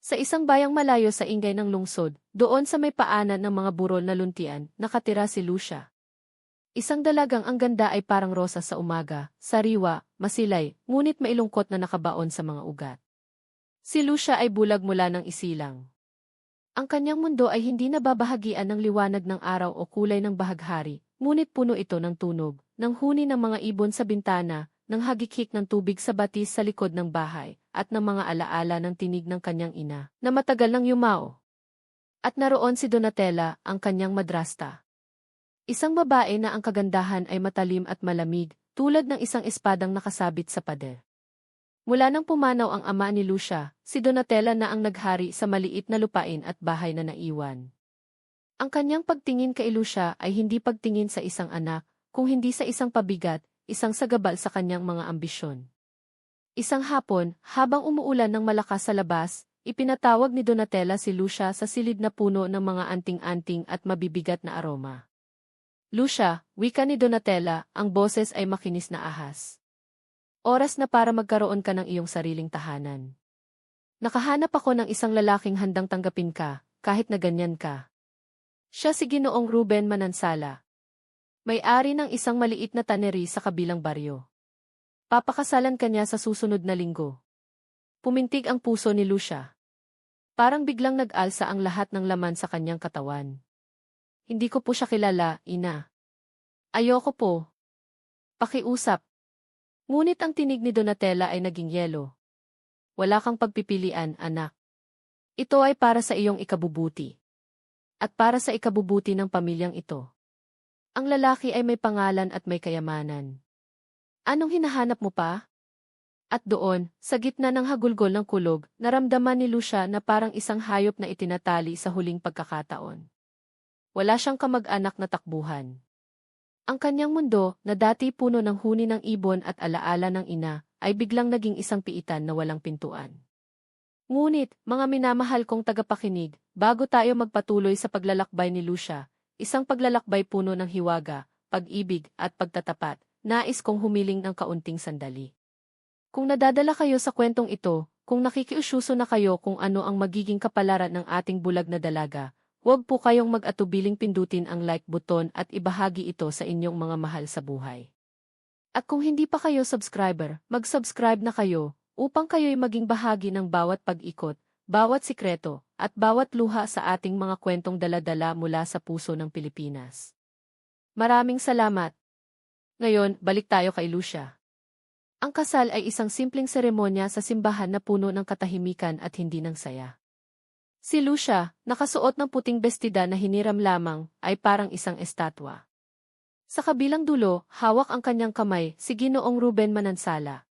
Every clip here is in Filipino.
Sa isang bayang malayo sa ingay ng lungsod, doon sa may paanan ng mga burol na luntian, nakatira si Lucia. Isang dalagang ang ganda ay parang rosas sa umaga, sariwa, masilay, ngunit mailungkot na nakabaon sa mga ugat. Si Lucia ay bulag mula ng isilang. Ang kanyang mundo ay hindi nababahagian ng liwanag ng araw o kulay ng bahaghari, ngunit puno ito ng tunog, ng huni ng mga ibon sa bintana, ng hagikik ng tubig sa batis sa likod ng bahay, at ng mga alaala ng tinig ng kanyang ina, na matagal nang yumao. At naroon si Donatella, ang kanyang madrasta. Isang babae na ang kagandahan ay matalim at malamig, tulad ng isang espadang nakasabit sa pader. Mula nang pumanaw ang ama ni Lucia, si Donatella na ang naghari sa maliit na lupain at bahay na naiwan. Ang kanyang pagtingin kay Lucia ay hindi pagtingin sa isang anak, kung hindi sa isang pabigat, isang sagabal sa kanyang mga ambisyon. Isang hapon, habang umuulan ng malakas sa labas, ipinatawag ni Donatella si Lucia sa silid na puno ng mga anting-anting at mabibigat na aroma. Lucia, wika ni Donatella, ang boses ay makinis na ahas. Oras na para magkaroon ka ng iyong sariling tahanan. Nakahanap ako ng isang lalaking handang tanggapin ka, kahit na ganyan ka. Siya si Ginoong Ruben Manansala. May-ari ng isang maliit na tannery sa kabilang baryo. Papakasalan ka niya sa susunod na linggo. Pumintig ang puso ni Lucia. Parang biglang nag-alsa ang lahat ng laman sa kanyang katawan. Hindi ko po siya kilala, ina. Ayoko po. Pakiusap. Ngunit ang tinig ni Donatella ay naging yelo. Wala kang pagpipilian, anak. Ito ay para sa iyong ikabubuti. At para sa ikabubuti ng pamilyang ito. Ang lalaki ay may pangalan at may kayamanan. Anong hinahanap mo pa? At doon, sa gitna ng hagulgol ng kulog, naramdaman ni Lucia na parang isang hayop na itinatali sa huling pagkakataon. Wala siyang kamag-anak na takbuhan. Ang kanyang mundo, na dati puno ng huni ng ibon at alaala ng ina, ay biglang naging isang piitan na walang pintuan. Ngunit, mga minamahal kong tagapakinig, bago tayo magpatuloy sa paglalakbay ni Lucia, isang paglalakbay puno ng hiwaga, pag-ibig, at pagtatapat, nais kong humiling ng kaunting sandali. Kung nadadala kayo sa kwentong ito, kung nakikiusyuso na kayo kung ano ang magiging kapalaran ng ating bulag na dalaga, huwag po kayong mag-atubiling pindutin ang like button at ibahagi ito sa inyong mga mahal sa buhay. At kung hindi pa kayo subscriber, mag-subscribe na kayo, upang kayo'y maging bahagi ng bawat pag-ikot, bawat sikreto, at bawat luha sa ating mga kwentong dala-dala mula sa puso ng Pilipinas. Maraming salamat! Ngayon, balik tayo kay Lucia. Ang kasal ay isang simpleng seremonya sa simbahan na puno ng katahimikan at hindi ng saya. Si Lucia, nakasuot ng puting bestida na hiniram lamang, ay parang isang estatwa. Sa kabilang dulo, hawak ang kanyang kamay, si Ginoong Ruben Manansala.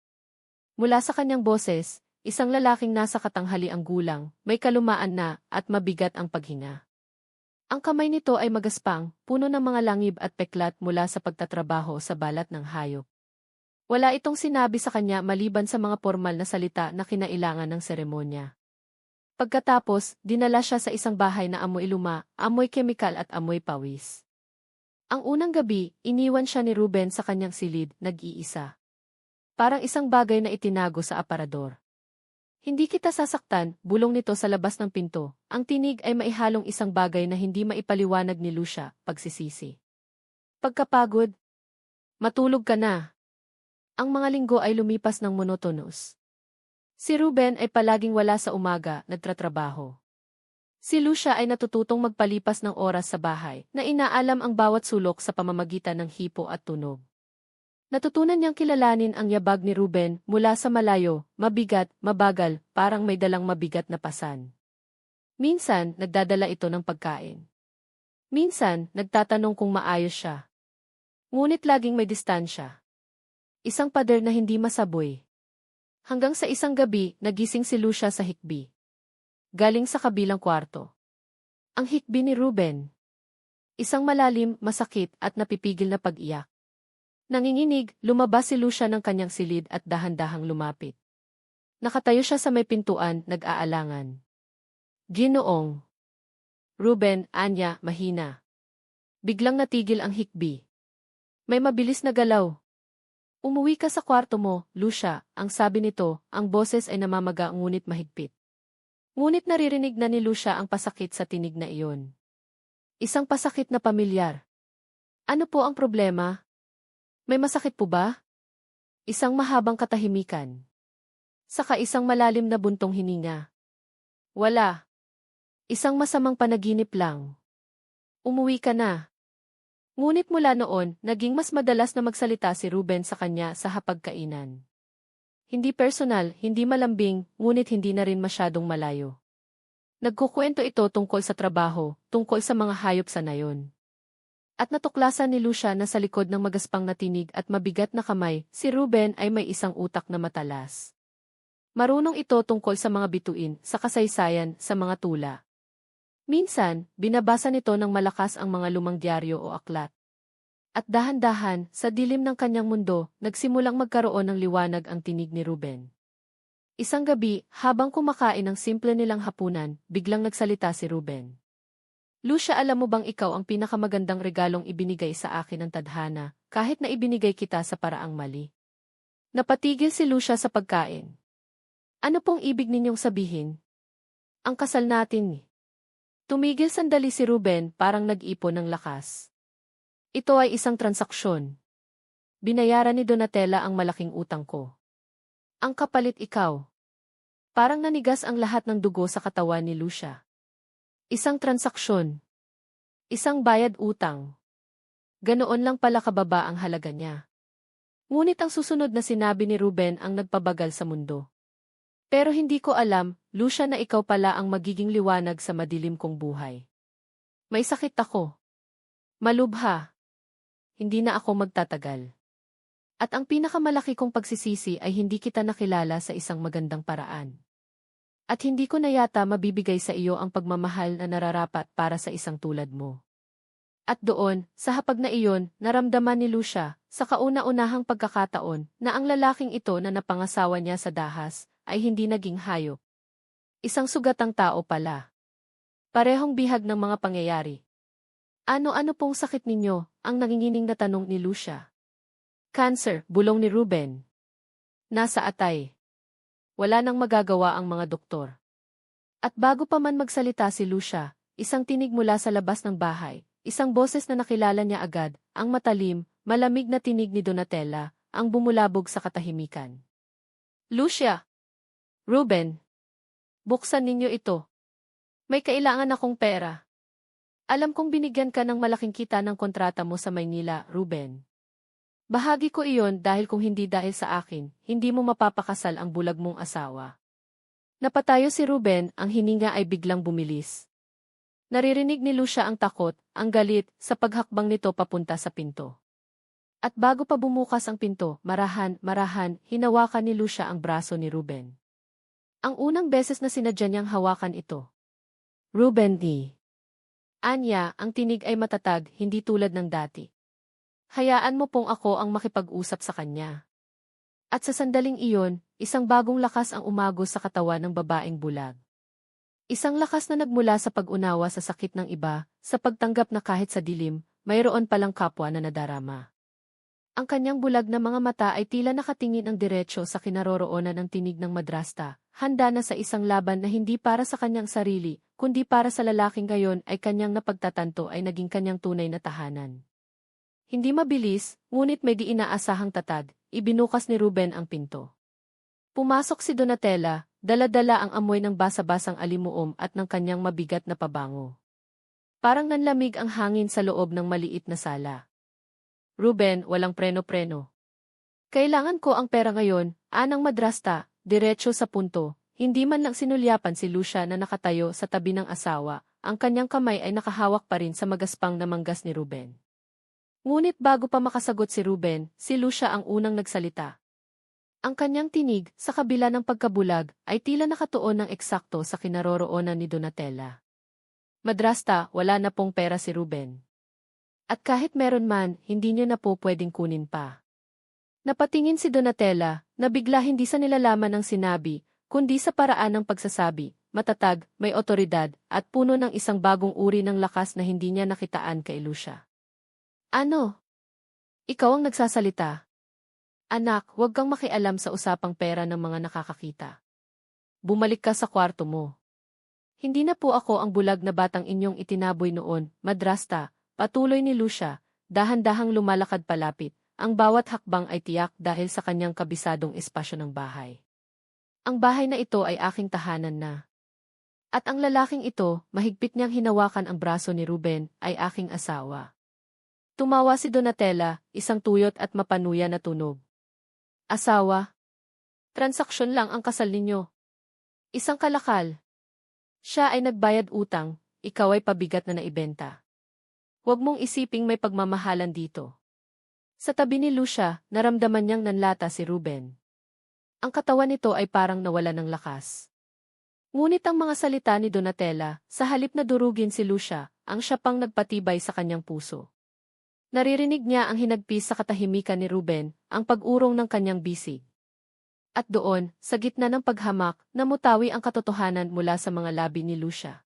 Mula sa kanyang boses, isang lalaking nasa katanghaliang gulang, may kalumaan na, at mabigat ang paghinga. Ang kamay nito ay magaspang, puno ng mga langib at peklat mula sa pagtatrabaho sa balat ng hayop. Wala itong sinabi sa kanya maliban sa mga formal na salita na kinailangan ng seremonya. Pagkatapos, dinala siya sa isang bahay na amoy luma, amoy kemikal at amoy pawis. Ang unang gabi, iniwan siya ni Ruben sa kanyang silid, nag-iisa. Parang isang bagay na itinago sa aparador. Hindi kita sasaktan, bulong nito sa labas ng pinto. Ang tinig ay maihalong isang bagay na hindi maipaliwanag ni Lucia, pagsisisi. Pagkapagod, matulog ka na. Ang mga linggo ay lumipas ng monotonous. Si Ruben ay palaging wala sa umaga, nagtratrabaho. Si Lucia ay natututong magpalipas ng oras sa bahay, na inaalam ang bawat sulok sa pamamagitan ng hipo at tunog. Natutunan niyang kilalanin ang yabag ni Ruben mula sa malayo, mabigat, mabagal, parang may dalang mabigat na pasan. Minsan, nagdadala ito ng pagkain. Minsan, nagtatanong kung maayos siya. Ngunit laging may distansya. Isang pader na hindi masaboy. Hanggang sa isang gabi, nagising si Lucia sa hikbi. Galing sa kabilang kwarto. Ang hikbi ni Ruben. Isang malalim, masakit at napipigil na pag-iyak. Nanginginig, lumabas si Lucia ng kanyang silid at dahan-dahang lumapit. Nakatayo siya sa may pintuan, nag-aalangan. Ginoong Ruben, anya, mahina. Biglang natigil ang hikbi. May mabilis na galaw. Umuwi ka sa kwarto mo, Lucia, ang sabi nito, ang boses ay namamaga ngunit mahigpit. Ngunit naririnig na ni Lucia ang pasakit sa tinig na iyon. Isang pasakit na pamilyar. Ano po ang problema? May masakit po ba? Isang mahabang katahimikan. Saka isang malalim na buntong hininga. Wala. Isang masamang panaginip lang. Umuwi ka na. Ngunit mula noon, naging mas madalas na magsalita si Ruben sa kanya sa hapagkainan. Hindi personal, hindi malambing, ngunit hindi na rin masyadong malayo. Nagkukwento ito tungkol sa trabaho, tungkol sa mga hayop sa nayon. At natuklasan ni Lucia na sa likod ng magaspang na tinig at mabigat na kamay, si Ruben ay may isang utak na matalas. Marunong ito tungkol sa mga bituin, sa kasaysayan, sa mga tula. Minsan, binabasa nito ng malakas ang mga lumang dyaryo o aklat. At dahan-dahan, sa dilim ng kanyang mundo, nagsimulang magkaroon ng liwanag ang tinig ni Ruben. Isang gabi, habang kumakain ng simple nilang hapunan, biglang nagsalita si Ruben. Lucia, alam mo bang ikaw ang pinakamagandang regalong ibinigay sa akin ng tadhana, kahit na ibinigay kita sa paraang mali? Napatigil si Lucia sa pagkain. Ano pong ibig ninyong sabihin? Ang kasal natin. Tumigil sandali si Ruben, parang nag-ipon ng lakas. Ito ay isang transaksyon. Binayaran ni Donatella ang malaking utang ko. Ang kapalit ikaw. Parang nanigas ang lahat ng dugo sa katawan ni Lucia. Isang transaksyon. Isang bayad utang. Ganoon lang pala kababa ang halaga niya. Ngunit ang susunod na sinabi ni Ruben ang nagpabagal sa mundo. Pero hindi ko alam, Lucia, na ikaw pala ang magiging liwanag sa madilim kong buhay. May sakit ako. Malubha. Hindi na ako magtatagal. At ang pinakamalaki kong pagsisisi ay hindi kita nakilala sa isang magandang paraan. At hindi ko na yata mabibigay sa iyo ang pagmamahal na nararapat para sa isang tulad mo. At doon, sa hapag na iyon, naramdaman ni Lucia, sa kauna-unahang pagkakataon, na ang lalaking ito na napangasawa niya sa dahas, ay hindi naging hayop. Isang sugatang tao pala. Parehong bihag ng mga pangyayari. Ano-ano pong sakit ninyo, ang nangingining na tanong ni Lucia. Cancer, bulong ni Ruben. Nasa atay. Wala nang magagawa ang mga doktor. At bago pa man magsalita si Lucia, isang tinig mula sa labas ng bahay, isang boses na nakilala niya agad, ang matalim, malamig na tinig ni Donatella, ang bumulabog sa katahimikan. Lucia! Ruben! Buksan ninyo ito. May kailangan akong pera. Alam kong binigyan ka ng malaking kita ng kontrata mo sa Maynila, Ruben. Bahagi ko iyon dahil kung hindi dahil sa akin, hindi mo mapapakasal ang bulag mong asawa. Napatayo si Ruben, ang hininga ay biglang bumilis. Naririnig ni Lucia ang takot, ang galit, sa paghakbang nito papunta sa pinto. At bago pa bumukas ang pinto, marahan, hinawakan ni Lucia ang braso ni Ruben. Ang unang beses na sinadya niyang hawakan ito. Ruben D. Anya, ang tinig ay matatag, hindi tulad ng dati. Hayaan mo pong ako ang makipag-usap sa kanya. At sa sandaling iyon, isang bagong lakas ang umagos sa katawan ng babaeng bulag. Isang lakas na nagmula sa pag-unawa sa sakit ng iba, sa pagtanggap na kahit sa dilim, mayroon palang kapwa na nadarama. Ang kanyang bulag na mga mata ay tila nakatingin ang diretsyo sa kinaroroonan ng tinig ng madrasta, handa na sa isang laban na hindi para sa kanyang sarili, kundi para sa lalaking gayon ay kanyang napagtatanto ay naging kanyang tunay na tahanan. Hindi mabilis, ngunit may di inaasahang tatag, ibinukas ni Ruben ang pinto. Pumasok si Donatella, dala-dala ang amoy ng basa-basang alimuom at ng kanyang mabigat na pabango. Parang nanlamig ang hangin sa loob ng maliit na sala. Ruben, walang preno-preno. Kailangan ko ang pera ngayon, anang madrasta, diretso sa punto, hindi man lang sinulyapan si Lucia na nakatayo sa tabi ng asawa, ang kanyang kamay ay nakahawak pa rin sa magaspang na manggas ni Ruben. Ngunit bago pa makasagot si Ruben, si Lucia ang unang nagsalita. Ang kanyang tinig, sa kabila ng pagkabulag, ay tila nakatuon ng eksakto sa kinaroroonan ni Donatella. Madrasta, wala na pong pera si Ruben. At kahit meron man, hindi niyo na po pwedeng kunin pa. Napatingin si Donatella, na bigla hindi sa nilalaman ang sinabi, kundi sa paraan ng pagsasabi, matatag, may otoridad, at puno ng isang bagong uri ng lakas na hindi niya nakitaan kay Lucia. Ano? Ikaw ang nagsasalita. Anak, huwag kang makialam sa usapang pera ng mga nakakakita. Bumalik ka sa kwarto mo. Hindi na po ako ang bulag na batang inyong itinaboy noon, madrasta, patuloy ni Lucia, dahan-dahang lumalakad palapit. Ang bawat hakbang ay tiyak dahil sa kanyang kabisadong espasyo ng bahay. Ang bahay na ito ay aking tahanan na. At ang lalaking ito, mahigpit niyang hinawakan ang braso ni Ruben, ay aking asawa. Tumawa si Donatella, isang tuyot at mapanuya na tunog. Asawa? Transaksyon lang ang kasal ninyo. Isang kalakal. Siya ay nagbayad utang, ikaw ay pabigat na naibenta. Huwag mong isiping may pagmamahalan dito. Sa tabi ni Lucia, naramdaman niyang nanlata si Ruben. Ang katawan nito ay parang nawala ng lakas. Ngunit ang mga salita ni Donatella, sa halip na durugin si Lucia, ang siya pang nagpatibay sa kanyang puso. Naririnig niya ang hinagpis sa katahimikan ni Ruben, ang pag-urong ng kanyang bisig. At doon, sa gitna ng paghamak, namutawi ang katotohanan mula sa mga labi ni Lucia.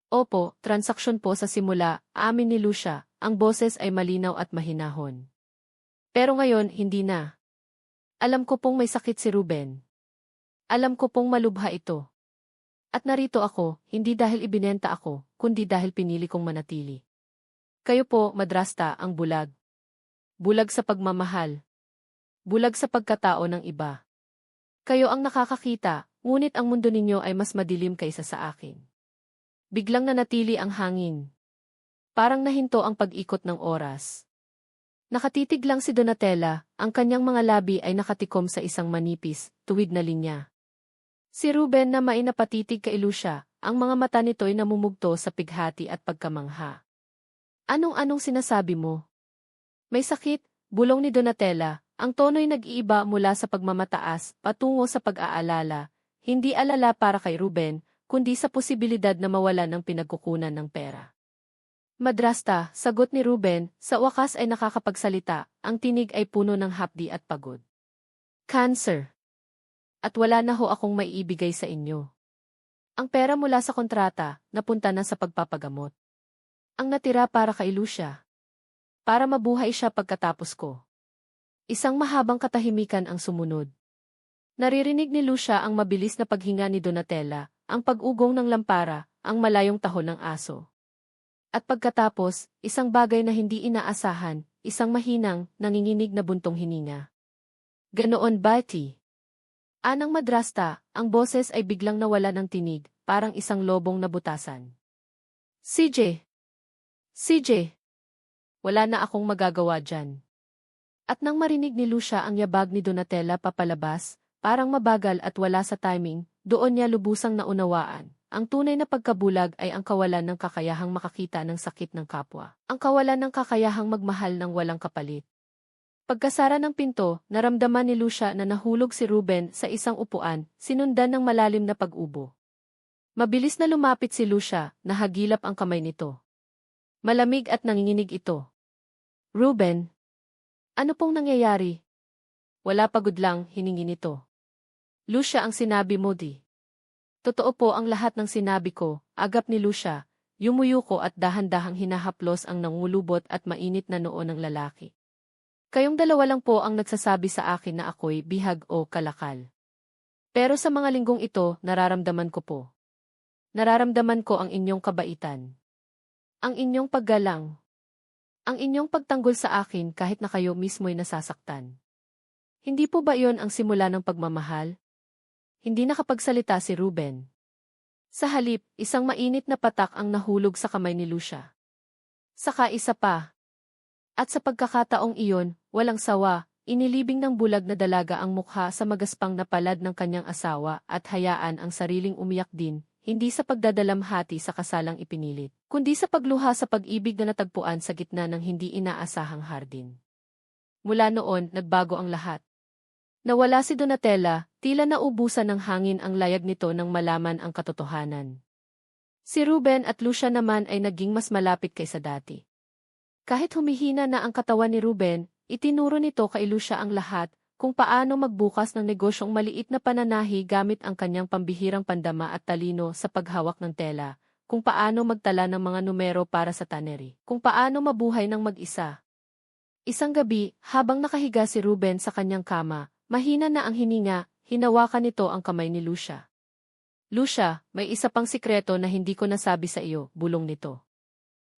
Opo, transaksyon po sa simula, amin ni Lucia, ang boses ay malinaw at mahinahon. Pero ngayon, hindi na. Alam ko pong may sakit si Ruben. Alam ko pong malubha ito. At narito ako, hindi dahil ibinenta ako, kundi dahil pinili kong manatili. Kayo po, madrasta, ang bulag. Bulag sa pagmamahal. Bulag sa pagkatao ng iba. Kayo ang nakakakita, ngunit ang mundo ninyo ay mas madilim kaysa sa akin. Biglang nanatili ang hangin. Parang nahinto ang pag-ikot ng oras. Nakatitig lang si Donatella, ang kanyang mga labi ay nakatikom sa isang manipis, tuwid na linya. Si Ruben na mainapatitig kay Lucia, ang mga mata nito'y namumugto sa pighati at pagkamangha. Anong sinasabi mo? May sakit, bulong ni Donatella, ang tono'y nag-iiba mula sa pagmamataas patungo sa pag-aalala, hindi alala para kay Ruben, kundi sa posibilidad na mawala ng pinagkukunan ng pera. Madrasta, sagot ni Ruben, sa wakas ay nakakapagsalita, ang tinig ay puno ng hapdi at pagod. Cancer. At wala na ho akong maiibigay sa inyo. Ang pera mula sa kontrata, napunta na sa pagpapagamot. Ang natira para kay Lucia. Para mabuhay siya pagkatapos ko. Isang mahabang katahimikan ang sumunod. Naririnig ni Lucia ang mabilis na paghinga ni Donatella, ang pag-ugong ng lampara, ang malayong tahon ng aso. At pagkatapos, isang bagay na hindi inaasahan, isang mahinang, nanginginig na buntong hininga. Ganoon ba, T? Anang madrasta, ang boses ay biglang nawala ng tinig, parang isang lobong nabutasan. CJ! CJ! Wala na akong magagawa dyan. At nang marinig ni Lucia ang yabag ni Donatella papalabas, parang mabagal at wala sa timing, doon niya lubusang naunawaan. Ang tunay na pagkabulag ay ang kawalan ng kakayahang makakita ng sakit ng kapwa. Ang kawalan ng kakayahang magmahal ng walang kapalit. Pagkasara ng pinto, naramdaman ni Lucia na nahulog si Ruben sa isang upuan, sinundan ng malalim na pag-ubo. Mabilis na lumapit si Lucia, nahagilap ang kamay nito. Malamig at nanginginig ito. Ruben, ano pong nangyayari? Wala, pagod lang, hiningi nito. Lucia, ang sinabi mo di. Totoo po ang lahat ng sinabi ko, agap ni Lucia, yumuyuko at dahan-dahang hinahaplos ang nangulubot at mainit na noo ng lalaki. Kayong dalawa lang po ang nagsasabi sa akin na ako'y bihag o kalakal. Pero sa mga linggong ito, nararamdaman ko po. Nararamdaman ko ang inyong kabaitan. Ang inyong paggalang. Ang inyong pagtanggol sa akin kahit na kayo mismo'y nasasaktan. Hindi po ba iyon ang simula ng pagmamahal? Hindi nakapagsalita si Ruben. Sa halip, isang mainit na patak ang nahulog sa kamay ni Lucia. Saka isa pa. At sa pagkakataong iyon, walang sawa, inilibing ng bulag na dalaga ang mukha sa magaspang na palad ng kanyang asawa at hayaan ang sariling umiyak din, hindi sa pagdadalamhati sa kasalang ipinilit, kundi sa pagluha sa pag-ibig na natagpuan sa gitna ng hindi inaasahang hardin. Mula noon, nagbago ang lahat. Nawala si Donatella, tila naubusan ng hangin ang layag nito nang malaman ang katotohanan. Si Ruben at Lucia naman ay naging mas malapit kaysa dati. Kahit humihina na ang katawan ni Ruben, itinuro nito kay Lucia ang lahat, kung paano magbukas ng negosyong maliit na pananahi gamit ang kanyang pambihirang pandama at talino sa paghawak ng tela, kung paano magtala ng mga numero para sa tannery, kung paano mabuhay ng mag-isa. Isang gabi, habang nakahiga si Ruben sa kanyang kama, mahina na ang hininga, hinawakan nito ang kamay ni Lucia. Lucia, may isa pang sikreto na hindi ko nasabi sa iyo, bulong nito.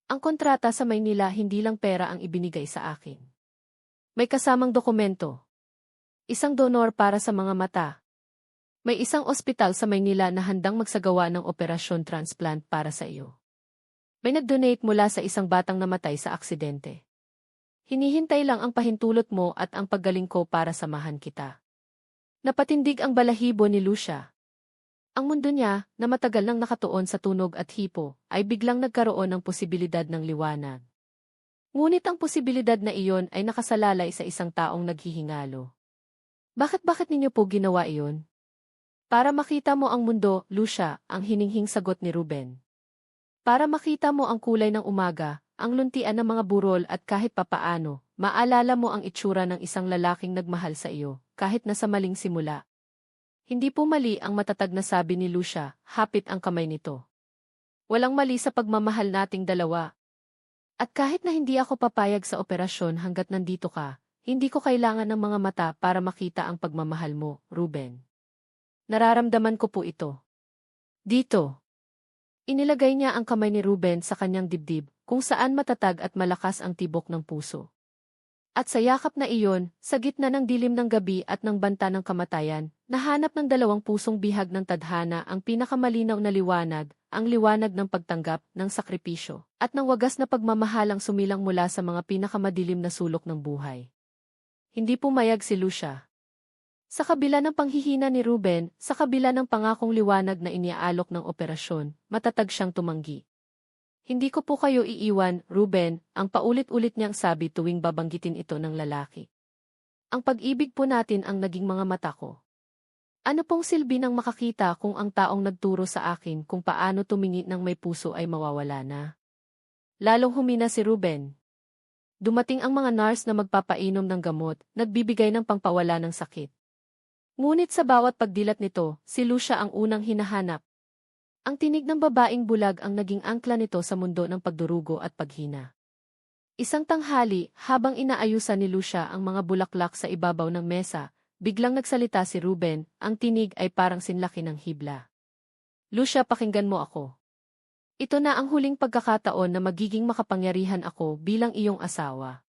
Ang kontrata sa Maynila hindi lang pera ang ibinigay sa akin. May kasamang dokumento. Isang donor para sa mga mata. May isang ospital sa Maynila na handang magsagawa ng operasyon transplant para sa iyo. May nag-donate mula sa isang batang namatay sa aksidente. Hinihintay lang ang pahintulot mo at ang paggaling ko para samahan kita. Napatindig ang balahibo ni Lucia. Ang mundo niya, na matagal nang nakatuon sa tunog at hipo, ay biglang nagkaroon ng posibilidad ng liwanag. Ngunit ang posibilidad na iyon ay nakasalalay sa isang taong naghihingalo. Bakit ninyo po ginawa iyon? Para makita mo ang mundo, Lucia, ang hininghing sagot ni Ruben. Para makita mo ang kulay ng umaga, ang luntian ng mga burol at kahit papaano, maalala mo ang itsura ng isang lalaking nagmahal sa iyo, kahit nasa maling simula. Hindi po mali ang matatag na sabi ni Lucia, hapit ang kamay nito. Walang mali sa pagmamahal nating dalawa. At kahit na hindi ako papayag sa operasyon hanggat nandito ka, hindi ko kailangan ng mga mata para makita ang pagmamahal mo, Ruben. Nararamdaman ko po ito. Dito. Inilagay niya ang kamay ni Ruben sa kanyang dibdib, kung saan matatag at malakas ang tibok ng puso. At sa yakap na iyon, sa gitna ng dilim ng gabi at ng banta ng kamatayan, nahanap ng dalawang pusong bihag ng tadhana ang pinakamalinaw na liwanag, ang liwanag ng pagtanggap, ng sakripisyo, at ng wagas na pagmamahalang sumilang mula sa mga pinakamadilim na sulok ng buhay. Hindi pumayag si Lucia. Sa kabila ng panghihina ni Ruben, sa kabila ng pangakong liwanag na iniaalok ng operasyon, matatag siyang tumanggi. Hindi ko po kayo iiwan, Ruben, ang paulit-ulit niyang sabi tuwing babanggitin ito ng lalaki. Ang pag-ibig po natin ang naging mga mata ko. Ano pong silbi ng makakita kung ang taong nagturo sa akin kung paano tumingin ng may puso ay mawawala na? Lalong humina si Ruben. Dumating ang mga nurse na magpapainom ng gamot, nagbibigay ng pangpawala ng sakit. Ngunit sa bawat pagdilat nito, si Lucia ang unang hinahanap. Ang tinig ng babaeng bulag ang naging angkla nito sa mundo ng pagdurugo at paghina. Isang tanghali, habang inaayusan ni Lucia ang mga bulaklak sa ibabaw ng mesa, biglang nagsalita si Ruben, ang tinig ay parang sinlaki ng hibla. Lucia, pakinggan mo ako. Ito na ang huling pagkakataon na magiging makapangyarihan ako bilang iyong asawa.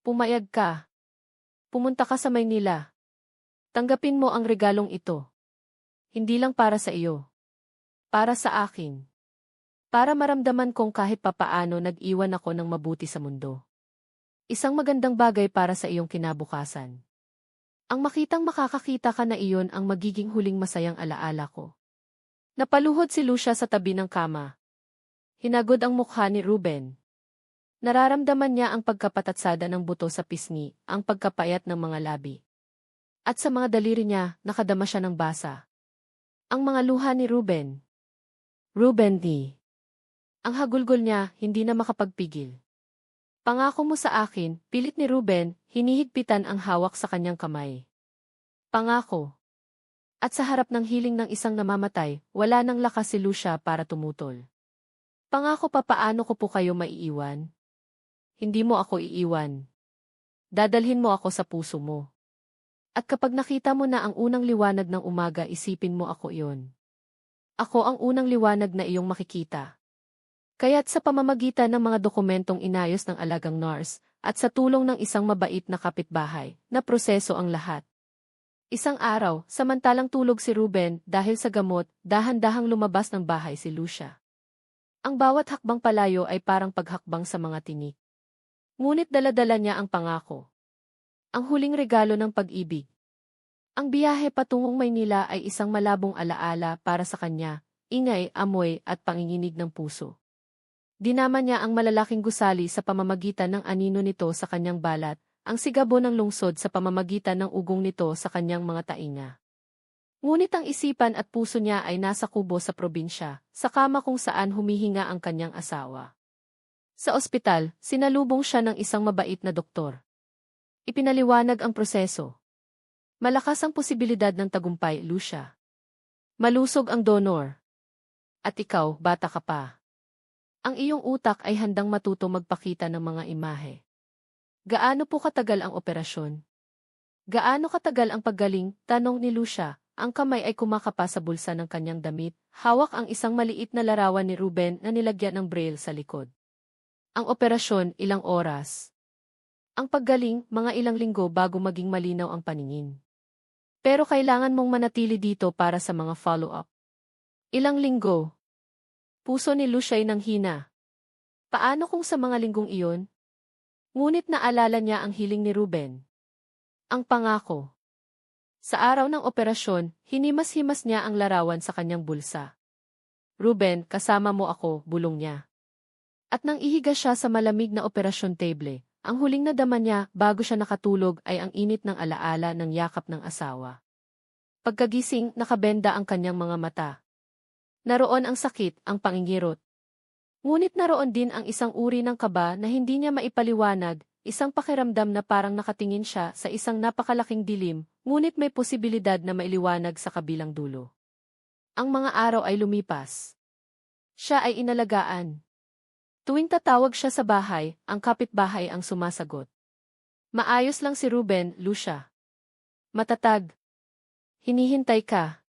Pumayag ka. Pumunta ka sa Maynila. Tanggapin mo ang regalong ito. Hindi lang para sa iyo. Para sa akin. Para maramdaman kong kahit papaano nag-iwan ako ng mabuti sa mundo. Isang magandang bagay para sa iyong kinabukasan. Ang makitang makakakita ka na iyon ang magiging huling masayang alaala ko. Napaluhod si Lucia sa tabi ng kama. Hinagod ang mukha ni Ruben. Nararamdaman niya ang pagkapatatsada ng buto sa pisngi, ang pagkapayat ng mga labi. At sa mga daliri niya, nakadama siya ng basa. Ang mga luha ni Ruben. Ruben D. Ang hagulgol niya, hindi na makapagpigil. Pangako mo sa akin, pilit ni Ruben, hinihigpitan ang hawak sa kanyang kamay. Pangako. At sa harap ng hiling ng isang namamatay, wala nang lakas si Lucia para tumutol. Pangako, papaano ko po kayo maiiwan? Hindi mo ako iiwan. Dadalhin mo ako sa puso mo. At kapag nakita mo na ang unang liwanag ng umaga, isipin mo ako iyon. Ako ang unang liwanag na iyong makikita. Kaya't sa pamamagitan ng mga dokumentong inayos ng alagang nurse, at sa tulong ng isang mabait na kapitbahay, na proseso ang lahat. Isang araw, samantalang tulog si Ruben dahil sa gamot, dahan-dahang lumabas ng bahay si Lucia. Ang bawat hakbang palayo ay parang paghakbang sa mga tinik. Ngunit dala-dala niya ang pangako. Ang huling regalo ng pag-ibig. Ang biyahe patungong Maynila ay isang malabong alaala para sa kanya, ingay, amoy at panginginig ng puso. Dinama niya ang malalaking gusali sa pamamagitan ng anino nito sa kanyang balat, ang sigabo ng lungsod sa pamamagitan ng ugong nito sa kanyang mga tainga. Ngunit ang isipan at puso niya ay nasa Kubo sa probinsya, sa kama kung saan humihinga ang kanyang asawa. Sa ospital, sinalubong siya ng isang mabait na doktor. Ipinaliwanag ang proseso. Malakas ang posibilidad ng tagumpay, Lucia. Malusog ang donor. At ikaw, bata ka pa. Ang iyong utak ay handang matuto magpakita ng mga imahe. Gaano po katagal ang operasyon? Gaano katagal ang paggaling? Tanong ni Lucia, ang kamay ay kumakapa sa bulsa ng kanyang damit, hawak ang isang maliit na larawan ni Ruben na nilagyan ng braille sa likod. Ang operasyon, ilang oras. Ang paggaling, mga ilang linggo bago maging malinaw ang paningin. Pero kailangan mong manatili dito para sa mga follow-up. Ilang linggo. Puso ni Lucia ay nanghina. Paano kung sa mga linggong iyon? Ngunit naalala niya ang hiling ni Ruben. Ang pangako. Sa araw ng operasyon, hinimas-himas niya ang larawan sa kanyang bulsa. Ruben, kasama mo ako, bulong niya. At nang ihiga siya sa malamig na operasyon table, ang huling nadama niya bago siya nakatulog ay ang init ng alaala ng yakap ng asawa. Pagkagising, nakabenda ang kanyang mga mata. Naroon ang sakit, ang pangingirot. Ngunit naroon din ang isang uri ng kaba na hindi niya maipaliwanag, isang pakiramdam na parang nakatingin siya sa isang napakalaking dilim, ngunit may posibilidad na mailiwanag sa kabilang dulo. Ang mga araw ay lumipas. Siya ay inalagaan. Tuwing tatawag siya sa bahay, ang kapitbahay ang sumasagot. Maayos lang si Ruben, Lucia. Matatag. Hinihintay ka.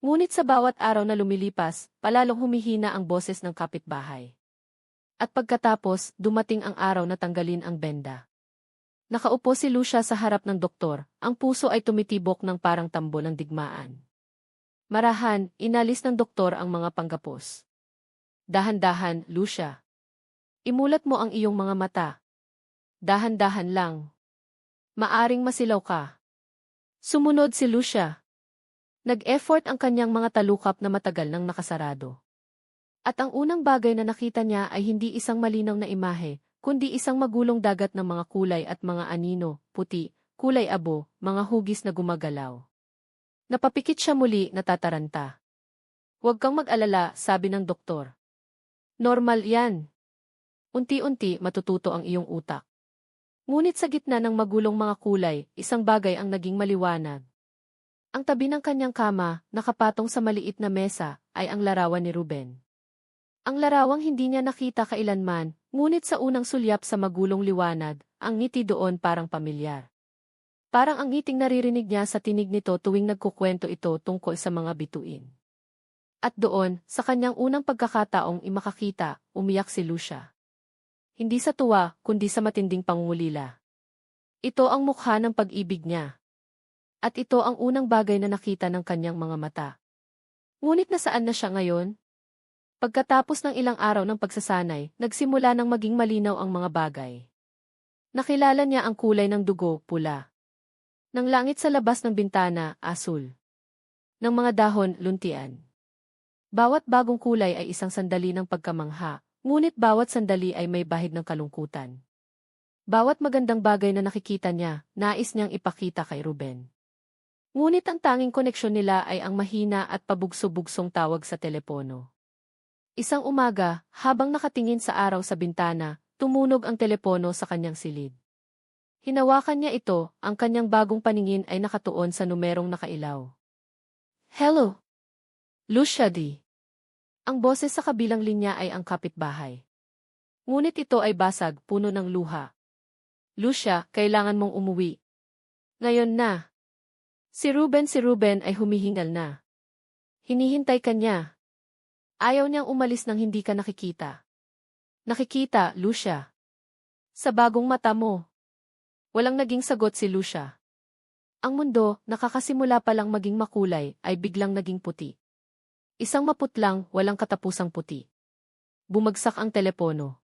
Ngunit sa bawat araw na lumilipas, palalong humihina ang boses ng kapitbahay. At pagkatapos, dumating ang araw na tanggalin ang benda. Nakaupo si Lucia sa harap ng doktor, ang puso ay tumitibok ng parang tambo ng digmaan. Marahan, inalis ng doktor ang mga panggapos. Dahan-dahan, Lucia. Imulat mo ang iyong mga mata. Dahan-dahan lang. Maaring masilaw ka. Sumunod si Lucia. Nag-effort ang kanyang mga talukap na matagal nang nakasarado. At ang unang bagay na nakita niya ay hindi isang malinaw na imahe, kundi isang magulong dagat ng mga kulay at mga anino, puti, kulay abo, mga hugis na gumagalaw. Napapikit siya muli, natataranta. Huwag kang mag-alala, sabi ng doktor. Normal yan. Unti-unti matututo ang iyong utak. Ngunit sa gitna ng magulong mga kulay, isang bagay ang naging maliwanag. Ang tabi ng kanyang kama, nakapatong sa maliit na mesa, ay ang larawan ni Ruben. Ang larawang hindi niya nakita kailanman, ngunit sa unang sulyap sa magulong liwanag, ang ngiti doon parang pamilyar. Parang ang ngiting naririnig niya sa tinig nito tuwing nagkukwento ito tungkol sa mga bituin. At doon, sa kanyang unang pagkakataong imakakita, umiyak si Lucia. Hindi sa tuwa, kundi sa matinding pangungulila. Ito ang mukha ng pag-ibig niya. At ito ang unang bagay na nakita ng kanyang mga mata. Ngunit nasaan na siya ngayon? Pagkatapos ng ilang araw ng pagsasanay, nagsimula ng maging malinaw ang mga bagay. Nakilala niya ang kulay ng dugo, pula. Ng langit sa labas ng bintana, asul. Ng mga dahon, luntian. Bawat bagong kulay ay isang sandali ng pagkamangha, ngunit bawat sandali ay may bahid ng kalungkutan. Bawat magandang bagay na nakikita niya, nais niyang ipakita kay Ruben. Ngunit ang tanging koneksyon nila ay ang mahina at pabugso-bugsong tawag sa telepono. Isang umaga, habang nakatingin sa araw sa bintana, tumunog ang telepono sa kanyang silid. Hinawakan niya ito, ang kanyang bagong paningin ay nakatuon sa numerong nakailaw. Hello? Lucia D. Ang boses sa kabilang linya ay ang kapitbahay. Ngunit ito ay basag, puno ng luha. Lucia, kailangan mong umuwi. Ngayon na. Si Ruben ay humihingal na. Hinihintay ka niya. Ayaw niyang umalis nang hindi ka nakikita. Nakikita, Lucia. Sa bagong mata mo. Walang naging sagot si Lucia. Ang mundo, nakakasimula palang maging makulay, ay biglang naging puti. Isang maputlang, walang katapusang puti. Bumagsak ang telepono.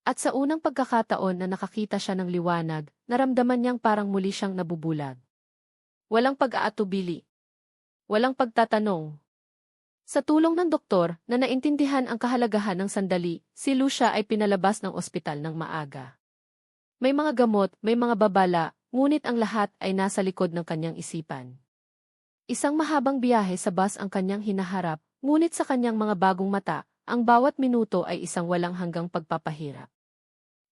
At sa unang pagkakataon na nakakita siya ng liwanag, naramdaman niyang parang muli siyang nabubulag. Walang pag-aatubili. Walang pagtatanong. Sa tulong ng doktor na naintindihan ang kahalagahan ng sandali, si Lucia ay pinalabas ng ospital ng maaga. May mga gamot, may mga babala, ngunit ang lahat ay nasa likod ng kanyang isipan. Isang mahabang biyahe sa bus ang kanyang hinaharap, ngunit sa kanyang mga bagong mata, ang bawat minuto ay isang walang hanggang pagpapahirap.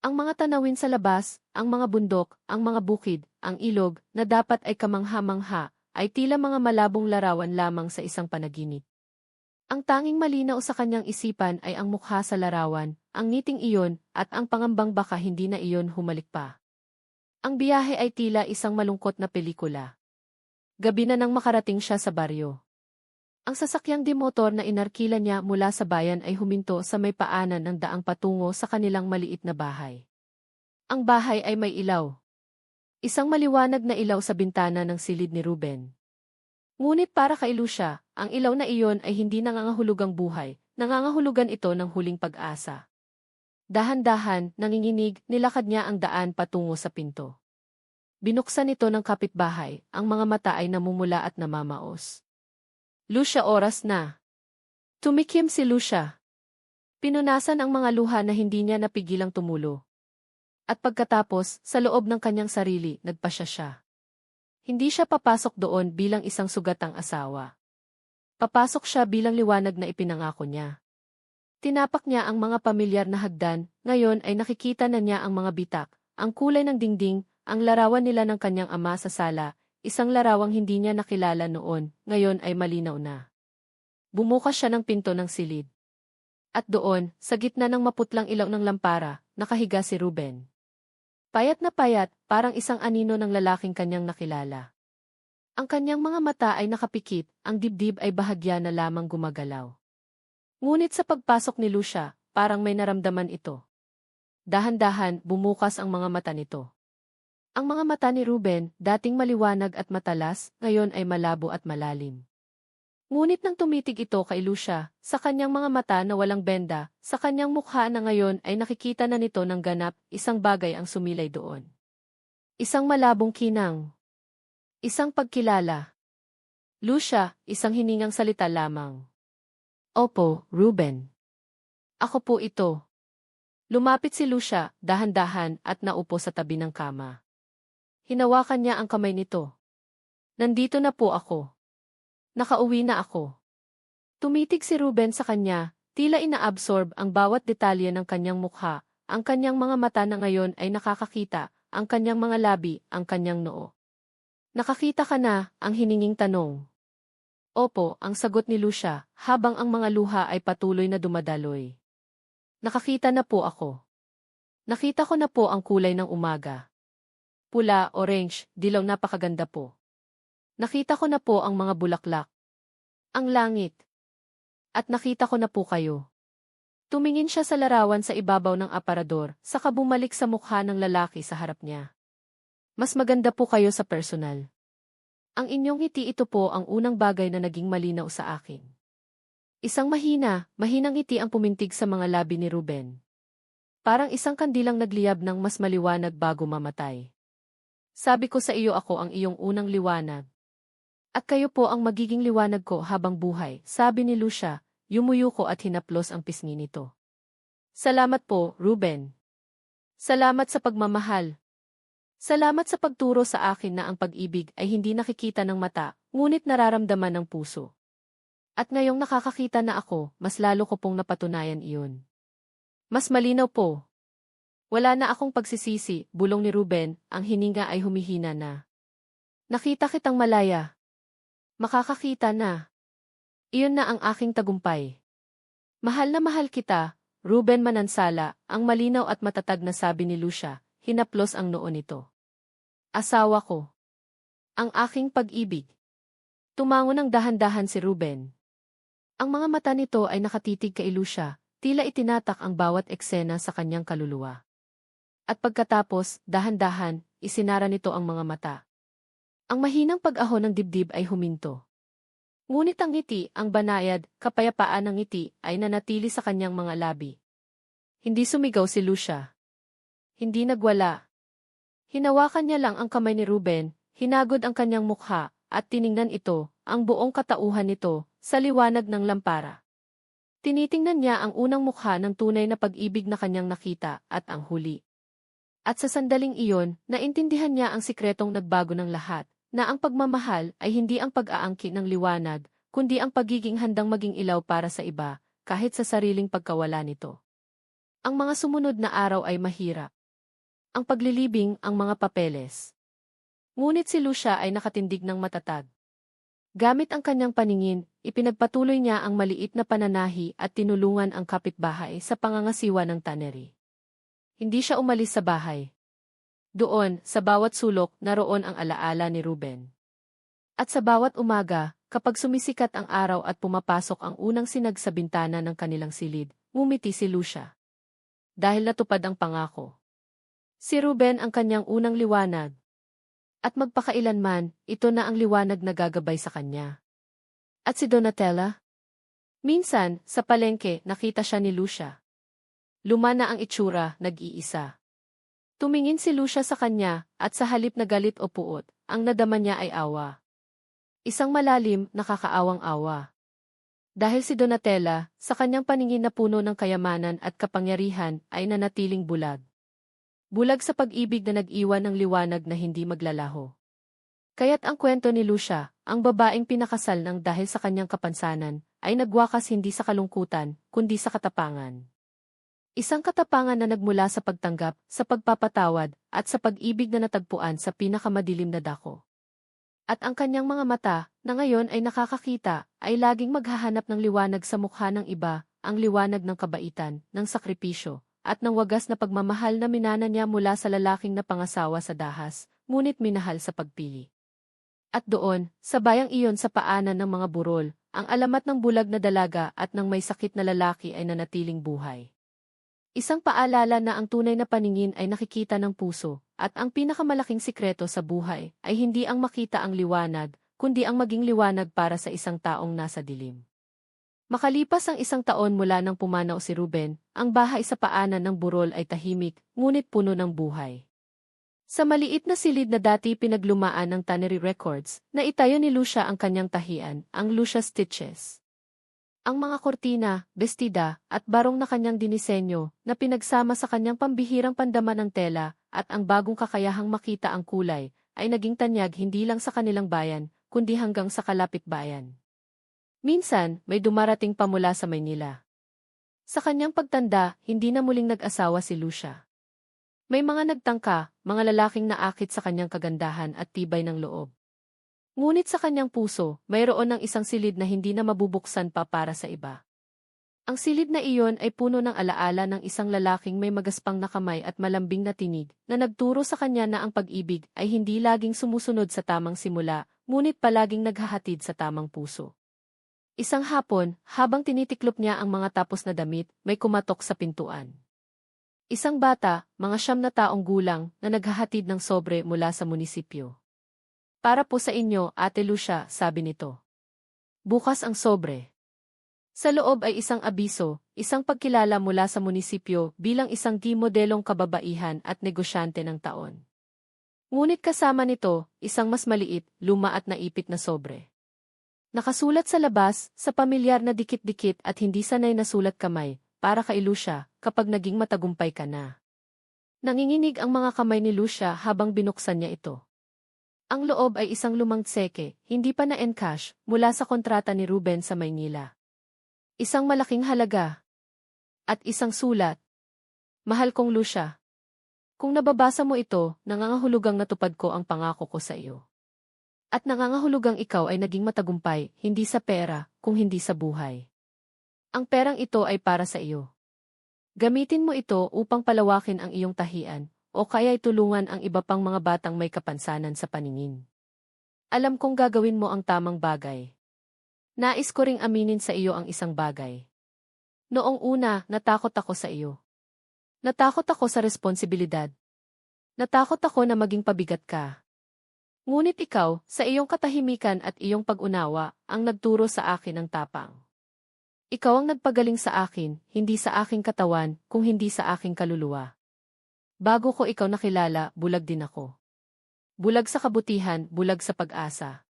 Ang mga tanawin sa labas, ang mga bundok, ang mga bukid, ang ilog, na dapat ay kamangha-mangha, ay tila mga malabong larawan lamang sa isang panaginip. Ang tanging malinaw sa kanyang isipan ay ang mukha sa larawan, ang ngiting iyon, at ang pangambang baka hindi na iyon humalik pa. Ang biyahe ay tila isang malungkot na pelikula. Gabi na nang makarating siya sa baryo. Ang sasakyang dimotor na inarkila niya mula sa bayan ay huminto sa may paanan ng daang patungo sa kanilang maliit na bahay. Ang bahay ay may ilaw. Isang maliwanag na ilaw sa bintana ng silid ni Ruben. Ngunit para kay Lucia, ang ilaw na iyon ay hindi nangangahulugang buhay, nangangahulugan ito ng huling pag-asa. Dahan-dahan, nanginginig, nilakad niya ang daan patungo sa pinto. Binuksan ito ng kapitbahay, ang mga mata ay namumula at namamaos. Lucia, oras na. Tumikim si Lucia. Pinunasan ang mga luha na hindi niya napigilang tumulo. At pagkatapos, sa loob ng kanyang sarili, nagpasya siya. Hindi siya papasok doon bilang isang sugatang asawa. Papasok siya bilang liwanag na ipinangako niya. Tinapak niya ang mga pamilyar na hagdan, ngayon ay nakikita na niya ang mga bitak, ang kulay ng dingding, ang larawan nila ng kanyang ama sa sala, isang larawang hindi niya nakilala noon, ngayon ay malinaw na. Bumukas siya ng pinto ng silid. At doon, sa gitna ng maputlang ilaw ng lampara, nakahiga si Ruben. Payat na payat, parang isang anino ng lalaking kanyang nakilala. Ang kanyang mga mata ay nakapikit, ang dibdib ay bahagya na lamang gumagalaw. Ngunit sa pagpasok ni Lucia, parang may naramdaman ito. Dahan-dahan, bumukas ang mga mata nito. Ang mga mata ni Ruben, dating maliwanag at matalas, ngayon ay malabo at malalim. Ngunit nang tumitig ito kay Lucia, sa kanyang mga mata na walang benda, sa kanyang mukha na ngayon ay nakikita na nito ng ganap, isang bagay ang sumilay doon. Isang malabong kinang. Isang pagkilala. Lucia, isang hiningang salita lamang. Opo, Ruben. Ako po ito. Lumapit si Lucia, dahan-dahan, at naupo sa tabi ng kama. Hinawakan niya ang kamay nito. Nandito na po ako. Nakauwi na ako. Tumitig si Ruben sa kanya, tila inaabsorb ang bawat detalye ng kanyang mukha, ang kanyang mga mata na ngayon ay nakakakita, ang kanyang mga labi, ang kanyang noo. Nakakita ka na, ang hininging tanong. Opo, ang sagot ni Lucia, habang ang mga luha ay patuloy na dumadaloy. Nakakita na po ako. Nakita ko na po ang kulay ng umaga. Pula, orange, dilaw, napakaganda po. Nakita ko na po ang mga bulaklak. Ang langit. At nakita ko na po kayo. Tumingin siya sa larawan sa ibabaw ng aparador, saka bumalik sa mukha ng lalaki sa harap niya. Mas maganda po kayo sa personal. Ang inyong ngiti, ito po ang unang bagay na naging malinaw sa akin. Isang mahinang ngiti ang pumintig sa mga labi ni Ruben. Parang isang kandilang nagliyab ng mas maliwanag bago mamatay. Sabi ko sa iyo, ako ang iyong unang liwanag. At kayo po ang magiging liwanag ko habang buhay, sabi ni Lucia, yumuyuko at hinaplos ang pisngi nito. Salamat po, Ruben. Salamat sa pagmamahal. Salamat sa pagturo sa akin na ang pag-ibig ay hindi nakikita ng mata, ngunit nararamdaman ng puso. At ngayong nakakakita na ako, mas lalo ko pong napatunayan iyon. Mas malinaw po. Wala na akong pagsisisi, bulong ni Ruben, ang hininga ay humihina na. Nakita kitang malaya. Makakakita na. Iyon na ang aking tagumpay. Mahal na mahal kita, Ruben Manansala, ang malinaw at matatag na sabi ni Lucia, hinaplos ang noo nito. Asawa ko. Ang aking pag-ibig. Tumango ng dahan-dahan si Ruben. Ang mga mata nito ay nakatitig kay Lucia, tila itinatak ang bawat eksena sa kanyang kaluluwa. At pagkatapos, dahan-dahan, isinara nito ang mga mata. Ang mahinang pag-ahon ng dibdib ay huminto. Ngunit ang ngiti, ang banayad, kapayapaan ng ngiti, ay nanatili sa kanyang mga labi. Hindi sumigaw si Lucia. Hindi nagwala. Hinawakan niya lang ang kamay ni Ruben, hinagod ang kanyang mukha, at tiningnan ito, ang buong katauhan nito, sa liwanag ng lampara. Tinitingnan niya ang unang mukha ng tunay na pag-ibig na kanyang nakita, at ang huli. At sa sandaling iyon, naintindihan niya ang sikretong nagbago ng lahat, na ang pagmamahal ay hindi ang pag-aangkin ng liwanag, kundi ang pagiging handang maging ilaw para sa iba, kahit sa sariling pagkawala nito. Ang mga sumunod na araw ay mahirap. Ang paglilibing, ang mga papeles. Ngunit si Lucia ay nakatindig ng matatag. Gamit ang kanyang paningin, ipinagpatuloy niya ang maliit na pananahi at tinulungan ang kapitbahay sa pangangasiwa ng tannery. Hindi siya umalis sa bahay. Doon, sa bawat sulok, naroon ang alaala ni Ruben. At sa bawat umaga, kapag sumisikat ang araw at pumapasok ang unang sinag sa bintana ng kanilang silid, ngumiti si Lucia. Dahil natupad ang pangako. Si Ruben ang kanyang unang liwanag. At magpakailanman, ito na ang liwanag na gagabay sa kanya. At si Donatella? Minsan, sa palengke, nakita siya ni Lucia. Luma na ang itsura, nag-iisa. Tumingin si Lucia sa kanya, at sa halip na galit o puot, ang nadama niya ay awa. Isang malalim, nakakaawang awa. Dahil si Donatella, sa kanyang paningin na puno ng kayamanan at kapangyarihan, ay nanatiling bulag. Bulag sa pag-ibig na nag-iwan ng liwanag na hindi maglalaho. Kaya't ang kwento ni Lucia, ang babaeng pinakasal ng dahil sa kanyang kapansanan, ay nagwakas hindi sa kalungkutan, kundi sa katapangan. Isang katapangan na nagmula sa pagtanggap, sa pagpapatawad, at sa pag-ibig na natagpuan sa pinakamadilim na dako. At ang kanyang mga mata, na ngayon ay nakakakita, ay laging maghahanap ng liwanag sa mukha ng iba, ang liwanag ng kabaitan, ng sakripisyo, at ng wagas na pagmamahal na minana niya mula sa lalaking napangasawa sa dahas, ngunit minahal sa pagpili. At doon, sa bayang iyon sa paanan ng mga burol, ang alamat ng bulag na dalaga at ng may sakit na lalaki ay nanatiling buhay. Isang paalala na ang tunay na paningin ay nakikita ng puso, at ang pinakamalaking sikreto sa buhay ay hindi ang makita ang liwanag, kundi ang maging liwanag para sa isang taong nasa dilim. Makalipas ang 1 taon mula nang pumanaw si Ruben, ang bahay sa paanan ng burol ay tahimik, ngunit puno ng buhay. Sa maliit na silid na dati pinaglumaan ng Tannery Records, naitayo ni Lucia ang kanyang tahian, ang Lucia Stitches. Ang mga kortina, bestida, at barong na kanyang dinisenyo, na pinagsama sa kanyang pambihirang pandama ng tela, at ang bagong kakayahang makita ang kulay, ay naging tanyag hindi lang sa kanilang bayan, kundi hanggang sa kalapit bayan. Minsan, may dumarating pa mula sa Maynila. Sa kanyang pagtanda, hindi na muling nag-asawa si Lucia. May mga nagtangka, mga lalaking naakit sa kanyang kagandahan at tibay ng loob. Ngunit sa kanyang puso, mayroon ng isang silid na hindi na mabubuksan pa para sa iba. Ang silid na iyon ay puno ng alaala ng isang lalaking may magaspang na kamay at malambing na tinig, na nagturo sa kanya na ang pag-ibig ay hindi laging sumusunod sa tamang simula, ngunit palaging naghahatid sa tamang puso. Isang hapon, habang tinitiklop niya ang mga tapos na damit, may kumatok sa pintuan. Isang bata, mga 9 na taong gulang, na naghahatid ng sobre mula sa munisipyo. Para po sa inyo, Ate Lucia, sabi nito. Bukas ang sobre. Sa loob ay isang abiso, isang pagkilala mula sa munisipyo bilang isang di-modelong kababaihan at negosyante ng taon. Ngunit kasama nito, isang mas maliit, luma at naipit na sobre. Nakasulat sa labas, sa pamilyar na dikit-dikit at hindi sanay na sulat kamay, para kay Lucia, kapag naging matagumpay ka na. Nanginginig ang mga kamay ni Lucia habang binuksan niya ito. Ang loob ay isang lumang tseke, hindi pa na-encash, mula sa kontrata ni Ruben sa Maynila. Isang malaking halaga. At isang sulat. Mahal kong Lucia. Kung nababasa mo ito, nangangahulugang natupad ko ang pangako ko sa iyo. At nangangahulugang ikaw ay naging matagumpay, hindi sa pera, kung hindi sa buhay. Ang perang ito ay para sa iyo. Gamitin mo ito upang palawakin ang iyong tahian, o kaya'y tulungan ang iba pang mga batang may kapansanan sa paningin. Alam kong gagawin mo ang tamang bagay. Nais ko ring aminin sa iyo ang isang bagay. Noong una, natakot ako sa iyo. Natakot ako sa responsibilidad. Natakot ako na maging pabigat ka. Ngunit ikaw, sa iyong katahimikan at iyong pag-unawa, ang nagturo sa akin ng tapang. Ikaw ang nagpagaling sa akin, hindi sa aking katawan, kung hindi sa aking kaluluwa. Bago ko ikaw nakilala, bulag din ako. Bulag sa kabutihan, bulag sa pag-asa.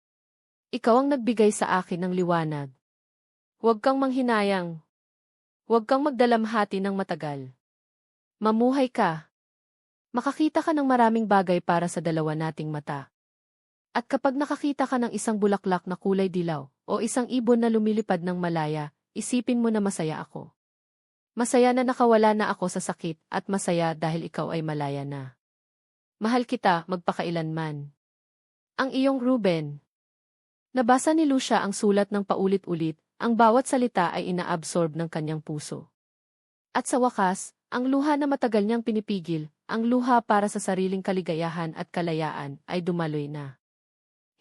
Ikaw ang nagbigay sa akin ng liwanag. Huwag kang manghinayang. Huwag kang magdalamhati ng matagal. Mamuhay ka. Makakita ka ng maraming bagay para sa dalawa nating mata. At kapag nakakita ka ng isang bulaklak na kulay dilaw, o isang ibon na lumilipad ng malaya, isipin mo na masaya ako. Masaya na nakawala na ako sa sakit at masaya dahil ikaw ay malaya na. Mahal kita magpakailanman. Ang iyong Ruben. Nabasa ni Lucia ang sulat ng paulit-ulit, ang bawat salita ay inaabsorb ng kanyang puso. At sa wakas, ang luha na matagal niyang pinipigil, ang luha para sa sariling kaligayahan at kalayaan, ay dumaloy na.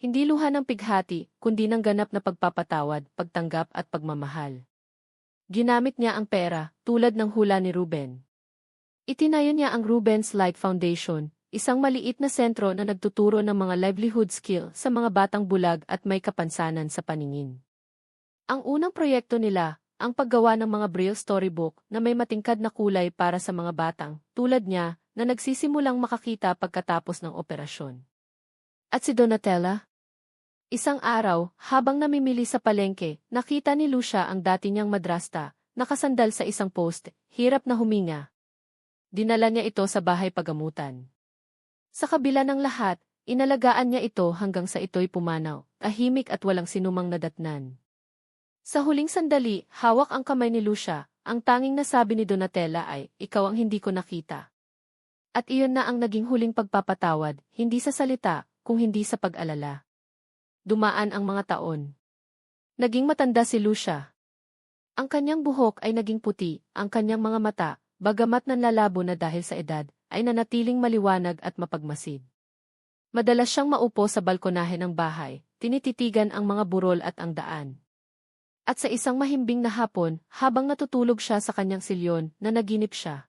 hindi luha ng pighati, kundi ng ganap na pagpapatawad, pagtanggap at pagmamahal. Ginamit niya ang pera, tulad ng hula ni Ruben. Itinayo niya ang Ruben's Light Foundation, isang maliit na sentro na nagtuturo ng mga livelihood skill sa mga batang bulag at may kapansanan sa paningin. Ang unang proyekto nila, ang paggawa ng mga Braille storybook na may matingkad na kulay para sa mga batang, tulad niya, na nagsisimulang makakita pagkatapos ng operasyon. At si Donatella? Isang araw, habang namimili sa palengke, nakita ni Lucia ang dati niyang madrasta, nakasandal sa isang post, hirap na huminga. Dinala niya ito sa bahay pagamutan. Sa kabila ng lahat, inalagaan niya ito hanggang sa ito'y pumanaw, tahimik at walang sinumang nadatnan. Sa huling sandali, hawak ang kamay ni Lucia, ang tanging nasabi ni Donatella ay, "Ikaw ang hindi ko nakita." At iyon na ang naging huling pagpapatawad, hindi sa salita, kung hindi sa pag-alala. Dumaan ang mga taon. Naging matanda si Lucia. Ang kanyang buhok ay naging puti, ang kanyang mga mata, bagamat nanlalabo na dahil sa edad, ay nanatiling maliwanag at mapagmasid. Madalas siyang maupo sa balkonahe ng bahay, tinititigan ang mga burol at ang daan. At sa isang mahimbing na hapon, habang natutulog siya sa kanyang silyon, nanaginip siya.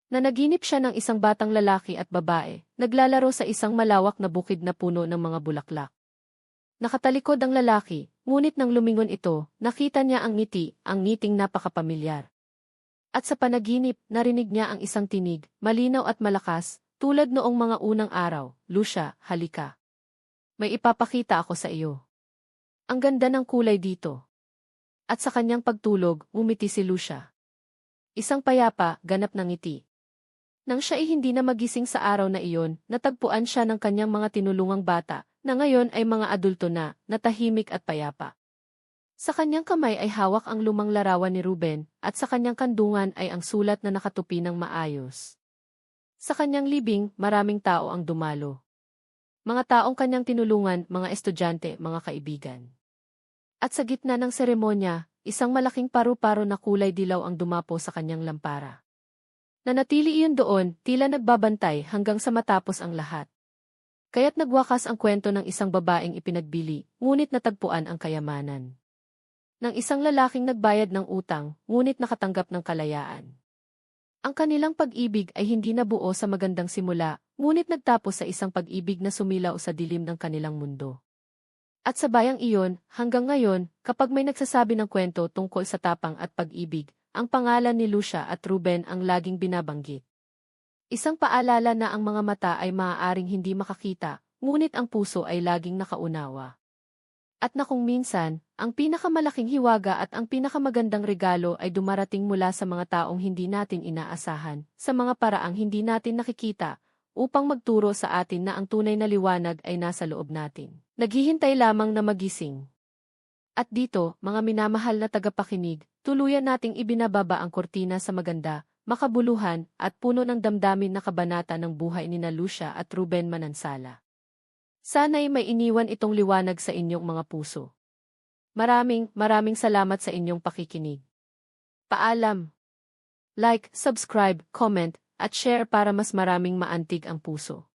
Nanaginip siya ng isang batang lalaki at babae, naglalaro sa isang malawak na bukid na puno ng mga bulaklak. Nakatalikod ang lalaki, ngunit nang lumingon ito, nakita niya ang ngiti, ang ngiting napakapamilyar. At sa panaginip, narinig niya ang isang tinig, malinaw at malakas, tulad noong mga unang araw, "Lucia, halika. May ipapakita ako sa iyo. Ang ganda ng kulay dito." At sa kanyang pagtulog, umiti si Lucia. Isang payapa, ganap na ngiti. Nang siya ay hindi na magising sa araw na iyon, natagpuan siya ng kanyang mga tinulungang bata, na ngayon ay mga adulto na, natahimik at payapa. Sa kanyang kamay ay hawak ang lumang larawan ni Ruben, at sa kanyang kandungan ay ang sulat na nakatupi ng maayos. Sa kanyang libing, maraming tao ang dumalo. Mga taong kanyang tinulungan, mga estudyante, mga kaibigan. At sa gitna ng seremonya, isang malaking paru-paro na kulay dilaw ang dumapo sa kanyang lampara. Nanatili iyon doon, tila nagbabantay hanggang sa matapos ang lahat. Kaya't nagwakas ang kwento ng isang babaeng ipinagbili, ngunit natagpuan ang kayamanan. Ng isang lalaking nagbayad ng utang, ngunit nakatanggap ng kalayaan. Ang kanilang pag-ibig ay hindi nabuo sa magandang simula, ngunit nagtapos sa isang pag-ibig na sumilaw sa dilim ng kanilang mundo. At sa bayang iyon, hanggang ngayon, kapag may nagsasabi ng kwento tungkol sa tapang at pag-ibig, ang pangalan ni Lucia at Ruben ang laging binabanggit. Isang paalala na ang mga mata ay maaaring hindi makakita, ngunit ang puso ay laging nakaunawa. At na kung minsan, ang pinakamalaking hiwaga at ang pinakamagandang regalo ay dumarating mula sa mga taong hindi natin inaasahan, sa mga paraang hindi natin nakikita, upang magturo sa atin na ang tunay na liwanag ay nasa loob natin. Naghihintay lamang na magising. At dito, mga minamahal na tagapakinig, tuluyan nating ibinababa ang kortina sa maganda, makabuluhan, at puno ng damdamin na kabanata ng buhay ni Lucia at Ruben Manansala. Sana'y may iniwan itong liwanag sa inyong mga puso. Maraming salamat sa inyong pakikinig. Paalam! Like, subscribe, comment, at share para mas maraming maantig ang puso.